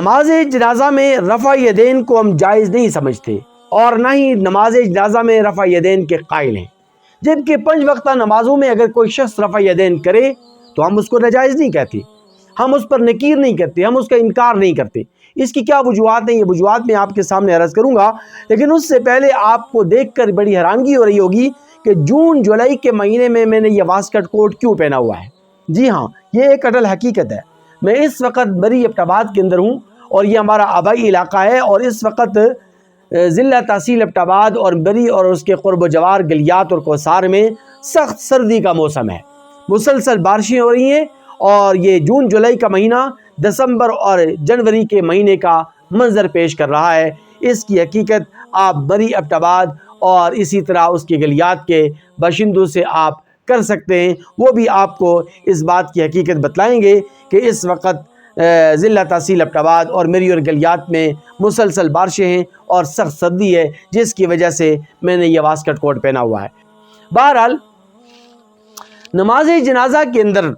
نماز جنازہ میں رفع یدین کو ہم جائز نہیں سمجھتے اور نہ ہی نماز جنازہ میں رفع یدین کے قائل ہیں، جبکہ 5 وقتہ نمازوں میں اگر کوئی شخص رفع یدین کرے تو ہم اس کو ناجائز نہیں کہتے، ہم اس پر نکیر نہیں کرتے، ہم اس کا انکار نہیں کرتے۔ اس کی کیا وجوہات ہیں، یہ وجوہات میں آپ کے سامنے عرض کروں گا، لیکن اس سے پہلے آپ کو دیکھ کر بڑی حیرانگی ہو رہی ہوگی کہ جون جولائی کے مہینے میں نے یہ واسکٹ کوٹ کیوں پہنا ہوا ہے۔ جی ہاں، یہ ایک اٹل حقیقت ہے۔ میں اس وقت بری ابٹ آباد کے اندر ہوں اور یہ ہمارا آبائی علاقہ ہے، اور اس وقت ضلع تحصیل ابٹ آباد اور بری اور اس کے قرب و جوار گلیات اور کوثار میں سخت سردی کا موسم ہے، مسلسل بارشیں ہو رہی ہیں، اور یہ جون جولائی کا مہینہ دسمبر اور جنوری کے مہینے کا منظر پیش کر رہا ہے۔ اس کی حقیقت آپ بری ابٹ آباد اور اسی طرح اس کی گلیات کے باشندوں سے آپ کر سکتے ہیں، وہ بھی آپ کو اس بات کی حقیقت بتلائیں گے کہ اس وقت ضلع تحصیل ابٹ آباد اور میری اور گلیات میں مسلسل بارشیں ہیں اور سخت سردی ہے، جس کی وجہ سے میں نے یہ واسکٹ کوٹ پہنا ہوا ہے۔ بہرحال نماز جنازہ کے اندر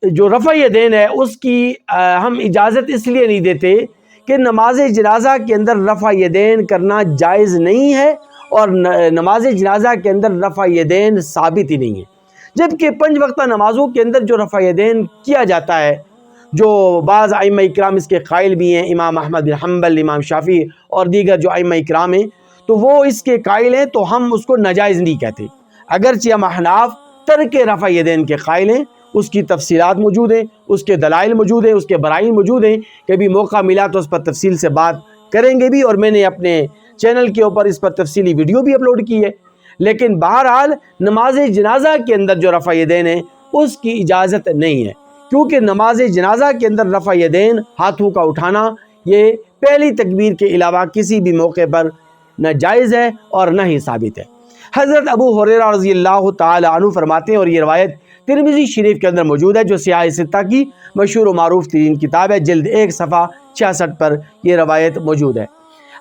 جو رفع یدین ہے اس کی ہم اجازت اس لیے نہیں دیتے کہ نماز جنازہ کے اندر رفع یدین کرنا جائز نہیں ہے، اور نماز جنازہ کے اندر رفع یدین ثابت ہی نہیں ہے، جبکہ 5 وقتہ نمازوں کے اندر جو رفع یدین کیا جاتا ہے، جو بعض ائمہ اکرام اس کے قائل بھی ہیں، امام احمد بن حنبل، امام شافعی اور دیگر جو ائمہ اکرام ہیں، تو وہ اس کے قائل ہیں، تو ہم اس کو ناجائز نہیں کہتے، اگرچہ ہم احناف ترک رفع یدین کے قائل ہیں۔ اس کی تفصیلات موجود ہیں، اس کے دلائل موجود ہیں، اس کے برائن موجود ہیں، کبھی موقع ملا تو اس پر تفصیل سے بات کریں گے بھی، اور میں نے اپنے چینل کے اوپر اس پر تفصیلی ویڈیو بھی اپلوڈ کی ہے۔ لیکن بہرحال نماز جنازہ کے اندر جو رفع یدین ہے اس کی اجازت نہیں ہے، کیونکہ نماز جنازہ کے اندر رفع یدین ہاتھوں کا اٹھانا یہ پہلی تکبیر کے علاوہ کسی بھی موقع پر نہ جائز ہے اور نہ ہی ثابت ہے۔ حضرت ابو ہریرہ رضی اللہ تعالی عنہ فرماتے ہیں، اور یہ روایت ترمذی شریف کے اندر موجود ہے جو سیاہ ستہ کی مشہور و معروف ترین کتاب ہے، جلد 1 صفحہ 66 پر یہ روایت موجود ہے۔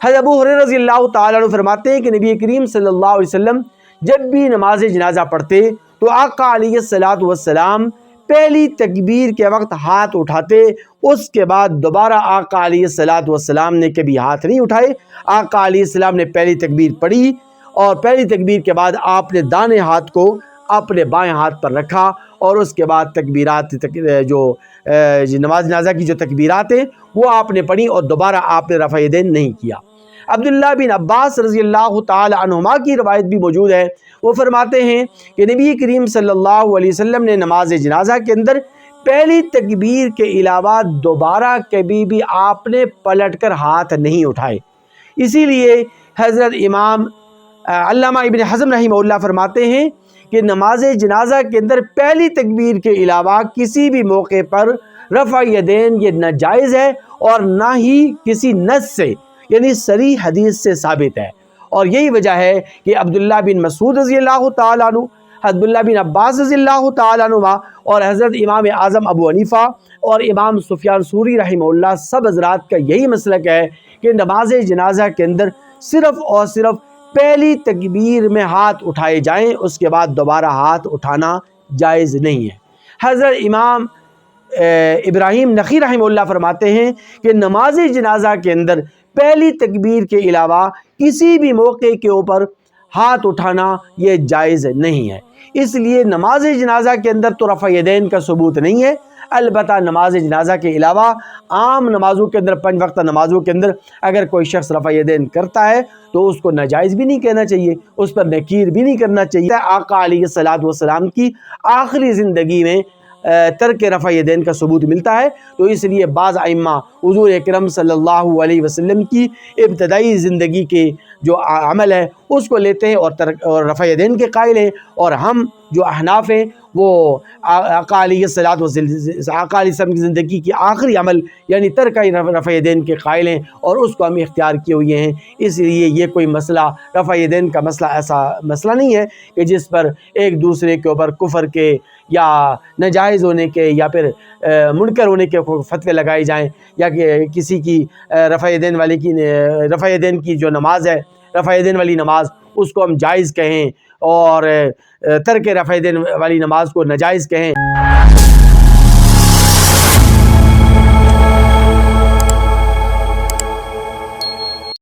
حضرت ابو ہریرہ رضی اللہ تعالی عنہ فرماتے ہیں کہ نبی کریم صلی اللہ علیہ وسلم جب بھی نماز جنازہ پڑھتے تو آقا علیہ الصلوۃ والسلام پہلی تکبیر کے وقت ہاتھ اٹھاتے، اس کے بعد دوبارہ آقا علیہ الصلوۃ والسلام نے کبھی ہاتھ نہیں اٹھائے۔ آقا علیہ السلام نے پہلی تکبیر پڑھی اور پہلی تکبیر کے بعد آپ نے دائیں ہاتھ کو اپنے بائیں ہاتھ پر رکھا، اور اس کے بعد تکبیرات جو نماز جنازہ کی جو تکبیرات ہیں وہ آپ نے پڑھی، اور دوبارہ آپ نے رفع یدین نہیں کیا۔ عبداللہ بن عباس رضی اللہ تعالی عنہما کی روایت بھی موجود ہے، وہ فرماتے ہیں کہ نبی کریم صلی اللہ علیہ وسلم نے نماز جنازہ کے اندر پہلی تکبیر کے علاوہ دوبارہ کبھی بھی آپ نے پلٹ کر ہاتھ نہیں اٹھائے۔ اسی لیے حضرت امام علامہ ابن حزم رحمہ اللہ فرماتے ہیں کہ نماز جنازہ کے اندر پہلی تکبیر کے علاوہ کسی بھی موقع پر رفع یدین یہ ناجائز ہے، اور نہ ہی کسی نص سے یعنی صریح حدیث سے ثابت ہے، اور یہی وجہ ہے کہ عبداللہ بن مسعود رضی اللہ تعالیٰ عنہ، عبداللہ بن عباس رضی اللہ تعالیٰ عنہ اور حضرت امام اعظم ابو حنیفہ اور امام سفیان ثوری رحمہ اللہ سب حضرات کا یہی مسلک ہے کہ نماز جنازہ کے اندر صرف اور صرف پہلی تکبیر میں ہاتھ اٹھائے جائیں، اس کے بعد دوبارہ ہاتھ اٹھانا جائز نہیں ہے۔ حضرت امام ابراہیم نخعی رحمہ اللہ فرماتے ہیں کہ نماز جنازہ کے اندر پہلی تکبیر کے علاوہ کسی بھی موقع کے اوپر ہاتھ اٹھانا یہ جائز نہیں ہے۔ اس لیے نماز جنازہ کے اندر تو رفع یدین کا ثبوت نہیں ہے، البتہ نماز جنازہ کے علاوہ عام نمازوں کے اندر 5 وقتہ نمازوں کے اندر اگر کوئی شخص رفع یدین کرتا ہے تو اس کو ناجائز بھی نہیں کہنا چاہیے، اس پر نکیر بھی نہیں کرنا چاہیے۔ آقا علیہ الصلوۃ والسلام کی آخری زندگی میں ترک رفع یدین کا ثبوت ملتا ہے، تو اس لیے بعض ائمہ حضور اکرم صلی اللہ علیہ وسلم کی ابتدائی زندگی کے جو عمل ہے اس کو لیتے ہیں اور رفع یدین کے قائل ہیں، اور ہم جو احناف ہیں وہ آقا علیہ السلام کی زندگی کی آخری عمل یعنی ترک رفع یدین کے قائل ہیں، اور اس کو ہم اختیار کیے ہوئے ہیں۔ اس لیے یہ کوئی مسئلہ رفع یدین کا مسئلہ ایسا مسئلہ نہیں ہے کہ جس پر ایک دوسرے کے اوپر کفر کے یا ناجائز ہونے کے یا پھر منکر ہونے کے فتوے لگائے جائیں، یا کہ کسی کی رفع یدین کی جو نماز ہے، رفع یدین والی نماز، اس کو ہم جائز کہیں اور ترک رفع یدین والی نماز کو ناجائز کہیں۔